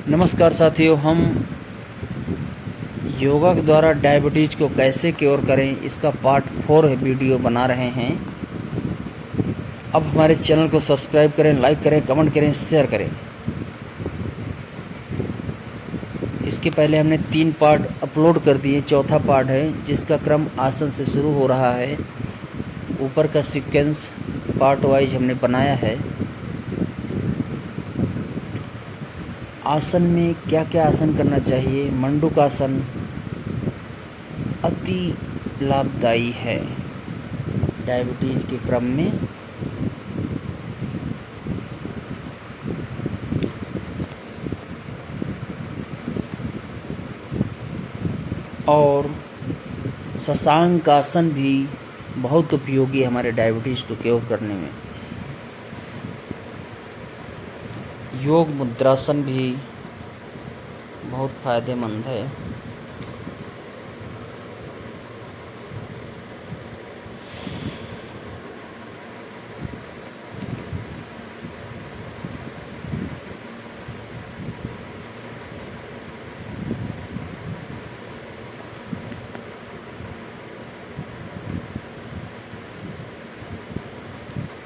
नमस्कार साथियों, हम योगा के द्वारा डायबिटीज़ को कैसे क्योर करें इसका पार्ट 4 है वीडियो बना रहे हैं। अब हमारे चैनल को सब्सक्राइब करें, लाइक करें, कमेंट करें, शेयर करें। इसके पहले हमने 3 पार्ट अपलोड कर दिए, चौथा पार्ट है जिसका क्रम आसन से शुरू हो रहा है। ऊपर का सीक्वेंस पार्ट वाइज हमने बनाया है। आसन में क्या क्या आसन करना चाहिए। मंडूक आसन अति लाभदायी है डायबिटीज़ के क्रम में। और शशांक आसन भी बहुत उपयोगी है हमारे डायबिटीज़ को क्योर करने में। योग मुद्रासन भी बहुत फायदेमंद है।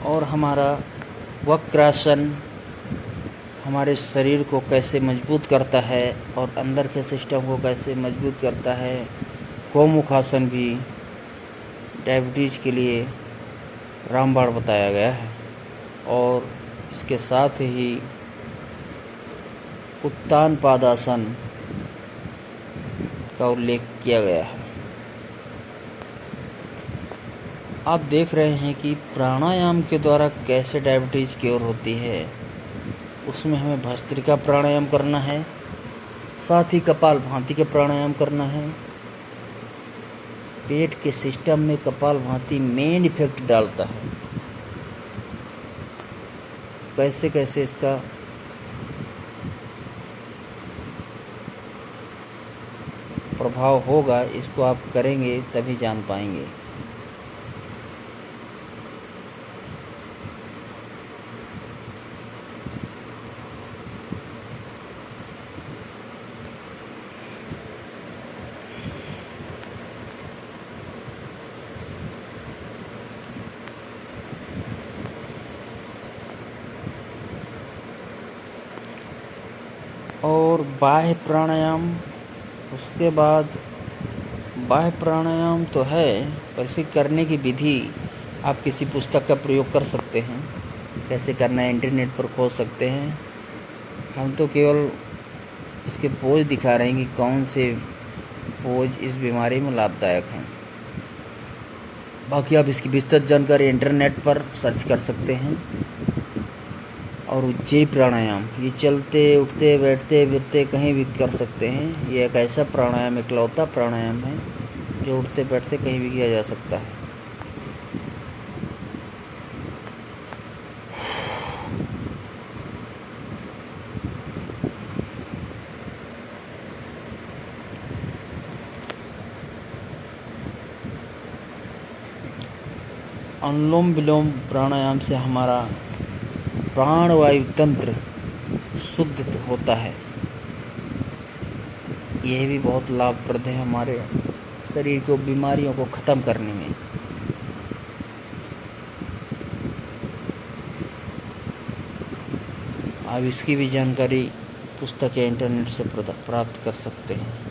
और हमारा वक्रासन हमारे शरीर को कैसे मजबूत करता है और अंदर के सिस्टम को कैसे मजबूत करता है। गोमुखासन भी डायबिटीज़ के लिए रामबाण बताया गया है। और इसके साथ ही उत्तान पादासन का उल्लेख किया गया है। आप देख रहे हैं कि प्राणायाम के द्वारा कैसे डायबिटीज़ क्योर होती है। उसमें हमें भस्त्रिका प्राणायाम करना है, साथ ही कपालभाति के प्राणायाम करना है। पेट के सिस्टम में कपालभाति मेन इफेक्ट डालता है। कैसे कैसे इसका प्रभाव होगा, इसको आप करेंगे तभी जान पाएंगे। और बाह्य प्राणायाम, उसके बाद बाह्य प्राणायाम तो है पर इसकी करने की विधि आप किसी पुस्तक का प्रयोग कर सकते हैं। कैसे करना है इंटरनेट पर खोज सकते हैं। हम तो केवल इसके पोज दिखा रहे हैं कि कौन से पोज इस बीमारी में लाभदायक हैं। बाकी आप इसकी विस्तृत जानकारी इंटरनेट पर सर्च कर सकते हैं। और उज्जयी प्राणायाम, ये चलते उठते बैठते फिरते कहीं भी कर सकते हैं। ये एक ऐसा प्राणायाम, इकलौता प्राणायाम है जो उठते बैठते कहीं भी किया जा सकता है। अनुलोम विलोम प्राणायाम से हमारा प्राणवायु तंत्र शुद्ध होता है। यह भी बहुत लाभप्रद है हमारे शरीर को बीमारियों को ख़त्म करने में। आप इसकी भी जानकारी पुस्तक या इंटरनेट से प्राप्त कर सकते हैं।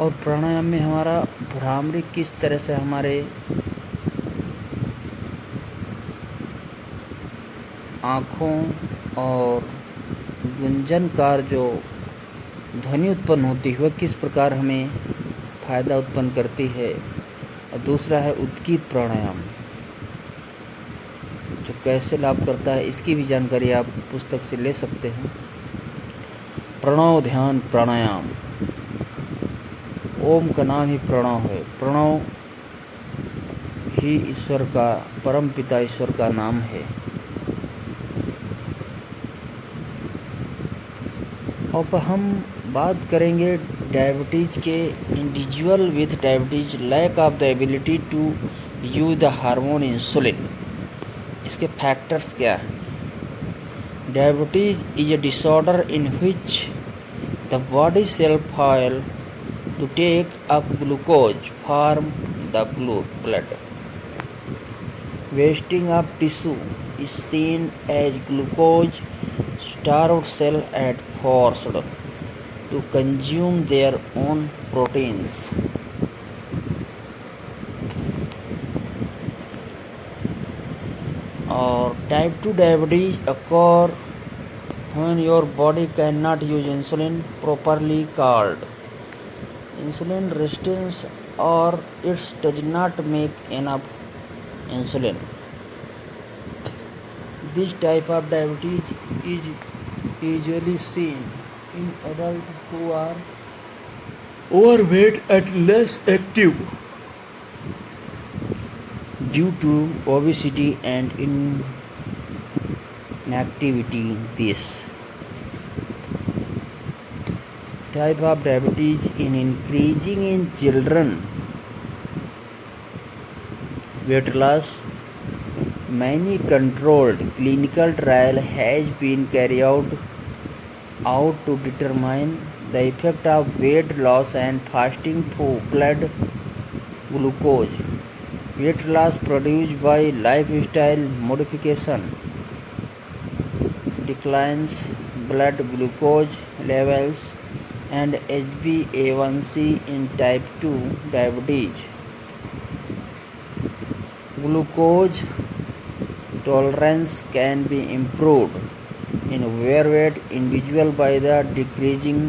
और प्राणायाम में हमारा भ्रामरी किस तरह से हमारे आँखों और गुंजनकार जो ध्वनि उत्पन्न होती है वह किस प्रकार हमें फ़ायदा उत्पन्न करती है। और दूसरा है उद्गीत प्राणायाम, जो कैसे लाभ करता है इसकी भी जानकारी आप पुस्तक से ले सकते हैं। प्रणव ध्यान प्राणायाम। ओम का नाम ही प्रणव है। प्रणव ही ईश्वर का, परम पिता ईश्वर का नाम है। अब हम बात करेंगे डायबिटीज के। Individual with diabetes lack of the ability to use the hormone insulin. इसके फैक्टर्स क्या हैं? Diabetes is a disorder in which the body cell fail to take up glucose from the blood. Wasting of tissue is seen as glucose starved cells are forced to consume their own proteins. और type 2 diabetes occur when your body cannot use insulin properly, called insulin resistance, or it does not make enough insulin. This type of diabetes is usually seen in adults who are overweight and less active due to obesity and inactivity. This type of diabetes is increasing in children. Weight loss. Many controlled clinical trial has been carried out to determine the effect of weight loss and fasting for blood glucose. Weight loss produced by lifestyle modification declines blood glucose levels and HbA1c in type 2 diabetes. Glucose tolerance can be improved in overweight individual by the decreasing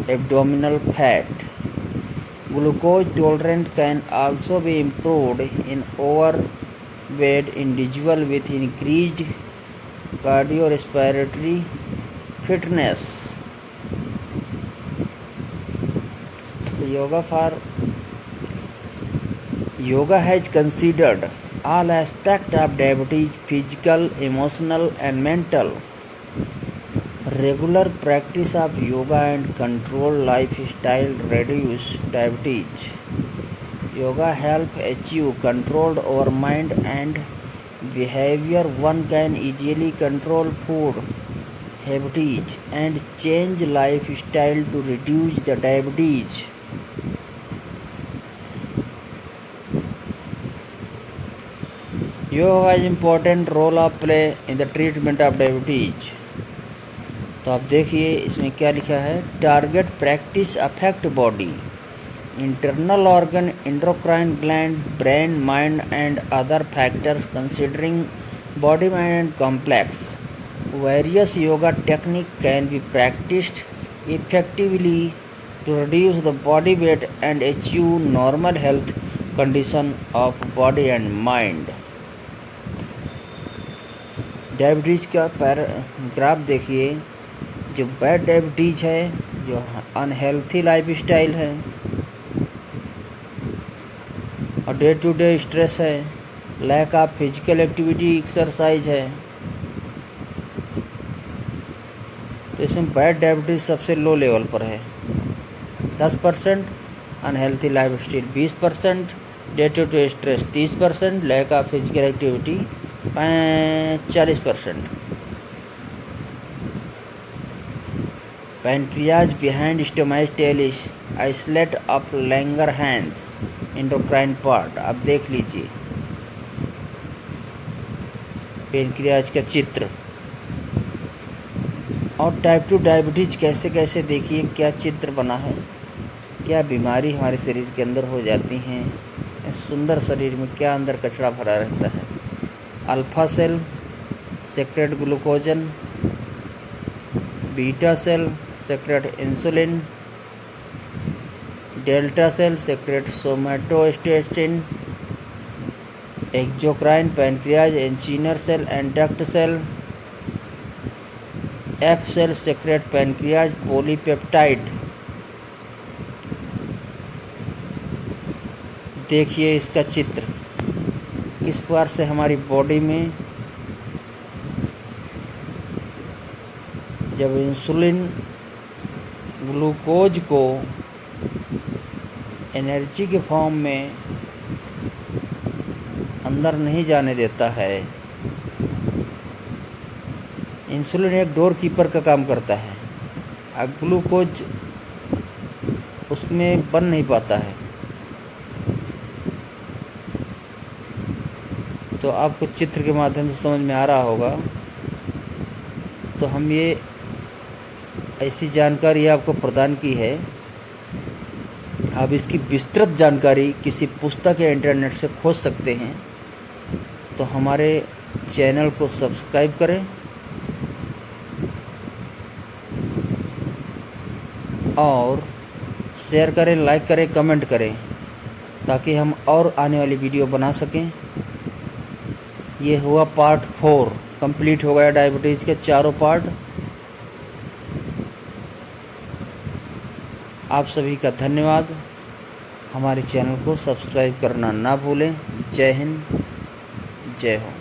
abdominal fat. Glucose tolerance can also be improved in overweight individual with increased cardiorespiratory fitness. Yoga has considered all aspects of diabetes, physical, emotional, and mental. Regular practice of yoga and controlled lifestyle reduce diabetes. Yoga helps achieve control over mind and behavior. One can easily control food habits and change lifestyle to reduce the diabetes. Yoga has important role of play in the treatment of diabetes. तो आप देखिए इसमें क्या लिखा है। Target practice affect body, internal organ, endocrine gland, brain, mind, and other factors considering body, mind, and complex. Various yoga techniques can be practiced effectively to reduce the body weight and achieve normal health condition of body and mind. Diabetes का paragraph देखिए। जो bad diabetes है, जो unhealthy lifestyle है और day to day stress है, lack of physical activity exercise है, तो इसमें बैड डायबिटीज़ सबसे लो लेवल पर है। 10%, unhealthy lifestyle 20%, day to day stress 30%, lack of physical activity 40%. Pancreas behind stomach tail is isolate of Langerhans endocrine part. अब देख लीजिए पेनक्रियाज का चित्र। और टाइप 2 डायबिटीज कैसे कैसे देखिए क्या चित्र बना है, क्या बीमारी हमारे शरीर के अंदर हो जाती हैं, इस सुंदर शरीर में क्या अंदर कचरा भरा रहता है। Alpha cell secrete glucagon, beta cell secrete insulin, delta cell secrete somatostatin, exocrine, pancreas, acinar cell, and duct cell, F cell secrete pancreas polypeptide. देखिए इसका चित्र किस प्रकार से हमारी बॉडी में जब इंसुलिन ग्लूकोज को एनर्जी के फॉर्म में अंदर नहीं जाने देता है। इंसुलिन एक डोर कीपर का काम करता है, अब ग्लूकोज उसमें बन नहीं पाता है। तो आपको चित्र के माध्यम से समझ में आ रहा होगा। तो हम ये ऐसी जानकारी आपको प्रदान की है। आप इसकी विस्तृत जानकारी किसी पुस्तक या इंटरनेट से खोज सकते हैं। तो हमारे चैनल को सब्सक्राइब करें और शेयर करें, लाइक करें, कमेंट करें, ताकि हम और आने वाली वीडियो बना सकें। ये हुआ पार्ट 4, कंप्लीट हो गया डायबिटीज़ के चारों पार्ट। आप सभी का धन्यवाद। हमारे चैनल को सब्सक्राइब करना ना भूलें। जय हिंद, जय हो।